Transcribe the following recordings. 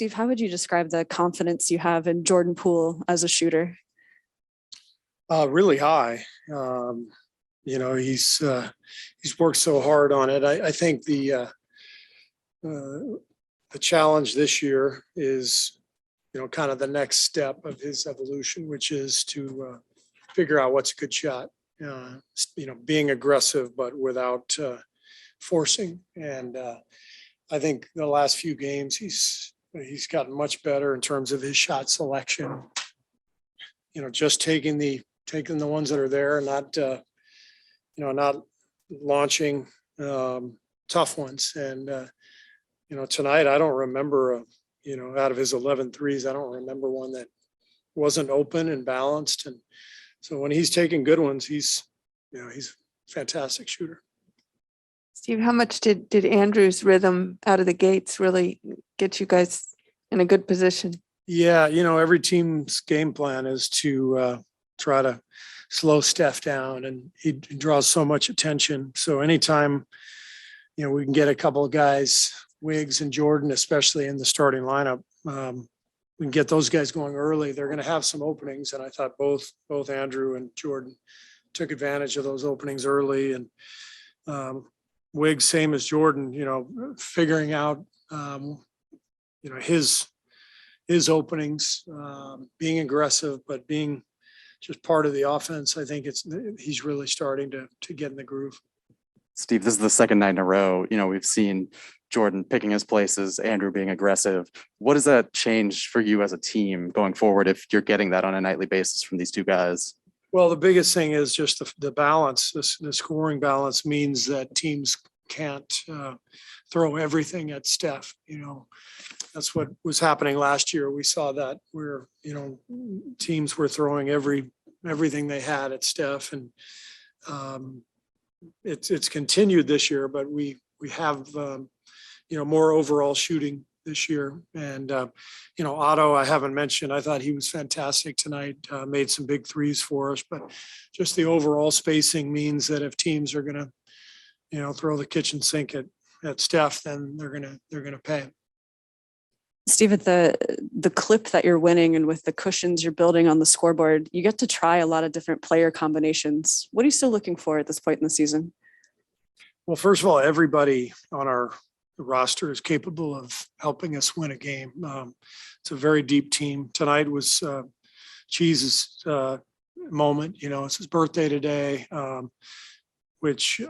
Steve, how would you describe the confidence you have in Jordan Poole as a shooter? Really high. He's worked so hard on it. I think the challenge this year is, kind of the next step of his evolution, which is to figure out what's a good shot. Being aggressive, but without forcing. And I think the last few games he's gotten much better in terms of his shot selection. Just taking the ones that are there and not launching tough ones. And tonight I don't remember out of his 11 threes, I don't remember one that wasn't open and balanced. And so when he's taking good ones, he's a fantastic shooter. Steve, how much did Andrew's rhythm out of the gates really get you guys in a good position? Yeah, every team's game plan is to try to slow Steph down, and he draws so much attention. So anytime, we can get a couple of guys, Wiggs and Jordan, especially in the starting lineup, we can get those guys going early. They're going to have some openings, and I thought both Andrew and Jordan took advantage of those openings early. And Wiggs, same as Jordan, figuring out, his openings, being aggressive, but being just part of the offense. I think he's really starting to get in the groove. Steve, this is the second night in a row. We've seen Jordan picking his places, Andrew being aggressive. What does that change for you as a team going forward if you're getting that on a nightly basis from these two guys? Well, the biggest thing is just the balance. The scoring balance means that teams can't throw everything at Steph. That's what was happening last year. We saw that where, teams were throwing everything they had at Steph, and it's continued this year, but we have, more overall shooting this year. And, Otto, I haven't mentioned, I thought he was fantastic tonight, made some big threes for us, but just the overall spacing means that if teams are going to, throw the kitchen sink at Steph, then they're going to pay. Steve, at the clip that you're winning and with the cushions you're building on the scoreboard, you get to try a lot of different player combinations. What are you still looking for at this point in the season? Well, first of all, everybody on our roster is capable of helping us win a game. It's a very deep team. Tonight was Cheese's moment. It's his birthday today, which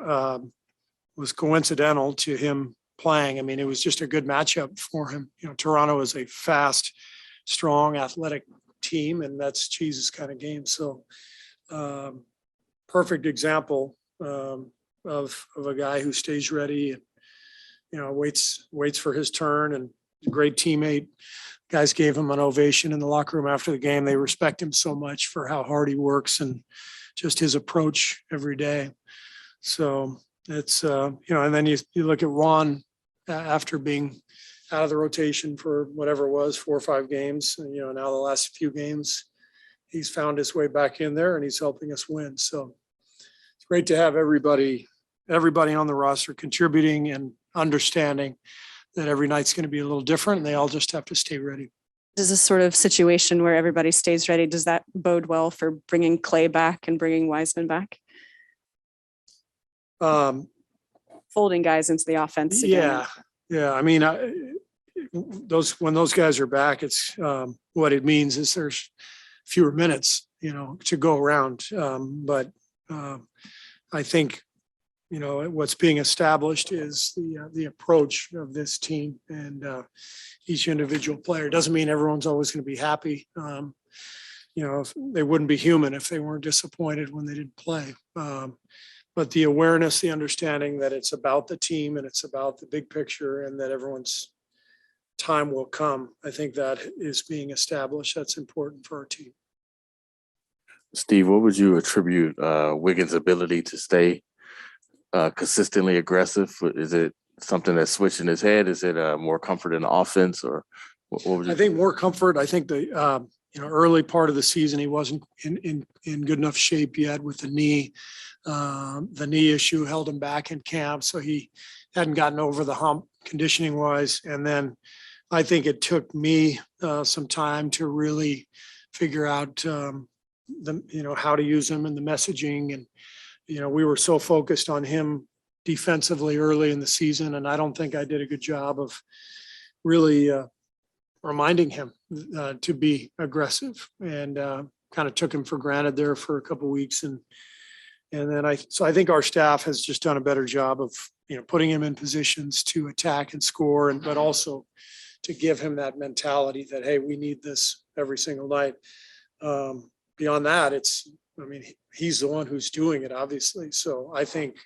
was coincidental to him playing. I mean, it was just a good matchup for him. Toronto is a fast, strong, athletic team, and that's Cheese's kind of game. So perfect example of a guy who stays ready and, waits for his turn, and a great teammate. Guys gave him an ovation in the locker room after the game. They respect him so much for how hard he works and just his approach every day. So it's, and then you look at Juan after being out of the rotation for whatever it was, 4 or 5 games. And, now the last few games, he's found his way back in there and he's helping us win. So it's great to have everybody on the roster contributing and understanding that every night's going to be a little different, and they all just have to stay ready. Is this sort of situation where everybody stays ready? Does that bode well for bringing Klay back and bringing Wiseman back? Folding guys into the offense again. Yeah. I mean, when those guys are back, it's what it means is there's fewer minutes, to go around. But I think, what's being established is the approach of this team, and each individual player. Doesn't mean everyone's always going to be happy. They wouldn't be human if they weren't disappointed when they didn't play. But the awareness, the understanding that it's about the team and it's about the big picture, and that everyone's time will come. I think that is being established. That's important for our team. Steve, what would you attribute Wiggins' ability to stay consistently aggressive? Is it something that's switched in his head? Is it more comfort in the offense, or what would you? I think more comfort. I think the early part of the season he wasn't in good enough shape yet with the knee. The knee issue held him back in camp, so he hadn't gotten over the hump conditioning wise. And then I think it took me some time to really figure out how to use him and the messaging. And, we were so focused on him defensively early in the season. And I don't think I did a good job of really reminding him to be aggressive, and kind of took him for granted there for a couple of weeks. And then I think our staff has just done a better job of, putting him in positions to attack and score, but also to give him that mentality that, hey, we need this every single night. Beyond that, he's the one who's doing it, obviously. So I think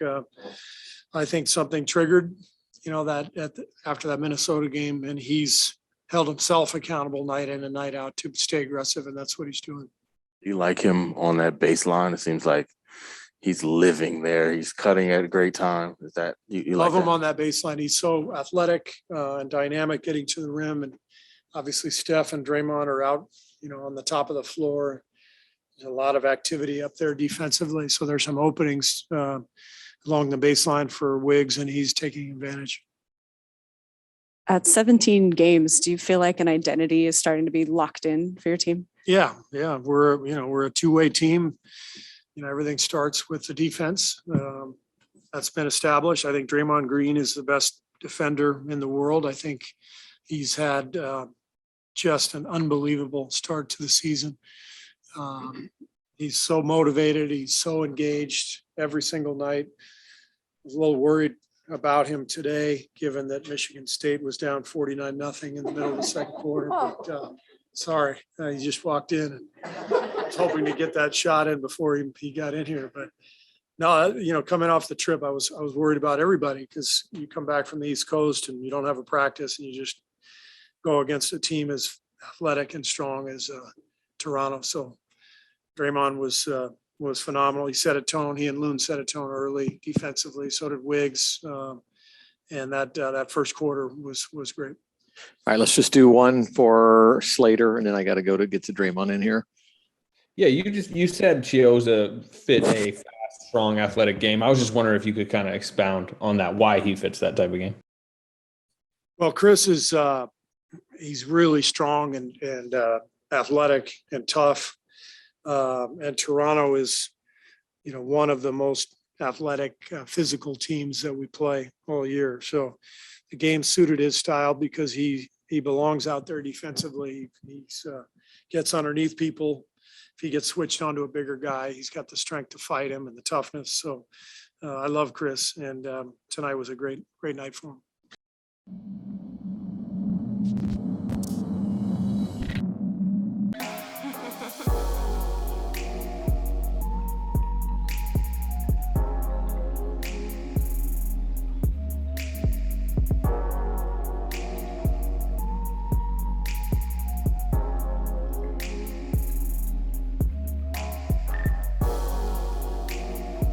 something triggered, after that Minnesota game, and he's held himself accountable night in and night out to stay aggressive, and that's what he's doing. You like him on that baseline? It seems like he's living there. He's cutting at a great time. Is that you Love like him that? on that baseline. He's so athletic and dynamic getting to the rim. And obviously Steph and Draymond are out, on the top of the floor. There's a lot of activity up there defensively. So there's some openings along the baseline for Wiggs, and he's taking advantage. At 17 games, do you feel like an identity is starting to be locked in for your team? Yeah. We're a two-way team. Everything starts with the defense. That's been established. I think Draymond Green is the best defender in the world. I think he's had just an unbelievable start to the season. He's so motivated. He's so engaged every single night. I was a little worried about him today, given that Michigan State was down 49-0 in the middle of the second quarter. But sorry, he just walked in, and I was hoping to get that shot in before he got in here. But no, coming off the trip, I was worried about everybody, because you come back from the East Coast and you don't have a practice, and you just go against a team as athletic and strong as Toronto. So Draymond was phenomenal. He set a tone. He and Loon set a tone early defensively. So did Wiggs, and that first quarter was great. All right, let's just do one for Slater, and then I got to go to get to Draymond in here. Yeah, you said Chioza fit a fast, strong, athletic game. I was just wondering if you could kind of expound on that, why he fits that type of game. Well, Chris is he's really strong and athletic and tough. And Toronto is, one of the most athletic, physical teams that we play all year. So the game suited his style, because he belongs out there defensively. He's gets underneath people. If he gets switched onto a bigger guy, he's got the strength to fight him and the toughness. So I love Chris, and tonight was a great night for him.